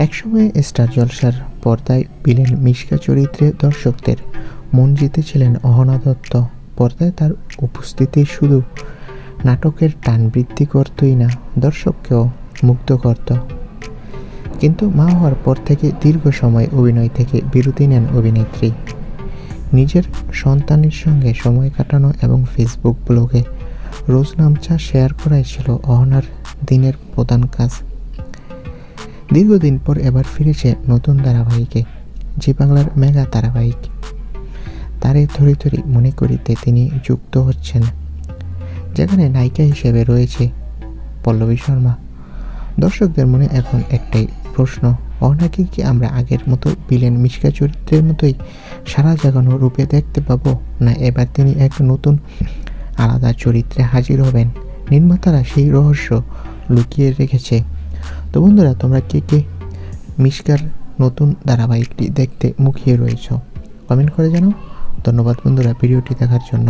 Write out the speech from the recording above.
একসময় স্টার জলসার পর্দায় ভিলেন মিশকা চরিত্রে দর্শকদের মন জিতেছিলেন অহনা দত্ত। পর্দায় তার উপস্থিতি শুধু নাটকের টান বৃদ্ধি করতই না, দর্শককেও মুগ্ধ করত। কিন্তু মা হওয়ার পর থেকে দীর্ঘ সময় অভিনয় থেকে বিরতি নেন অভিনেত্রী। নিজের সন্তানের সঙ্গে সময় কাটানো এবং ফেসবুক ব্লগে রোজনামচা শেয়ার করাই ছিল অহনার দিনের প্রধান কাজ। দীর্ঘদিন পর এবার ফিরেছে নতুন ধারাবাহিকে, জি বাংলার মেগা ধারাবাহিক তারে ধরি ধরি মনে করিতে তিনি যুক্ত হচ্ছেন, যেখানে নায়িকা হিসেবে রয়েছে পল্লবী শর্মা। দর্শকদের মনে এখন একটাই প্রশ্ন, অহনাকে কি আমরা আগের মতো ভিলেন মিশকা চরিত্রের মতোই সারা জাগানো রূপে দেখতে পাবো, না এবার তিনি এক নতুন আলাদা চরিত্রে হাজির হবেন? নির্মাতারা সেই রহস্য লুকিয়ে রেখেছে। তো বন্ধুরা, তোমরা কে কে মিশকার নতুন ধারাবাহিকটি দেখতে মুখিয়ে রয়েছ কমেন্ট করে জানাও। ধন্যবাদ বন্ধুরা ভিডিওটি দেখার জন্য।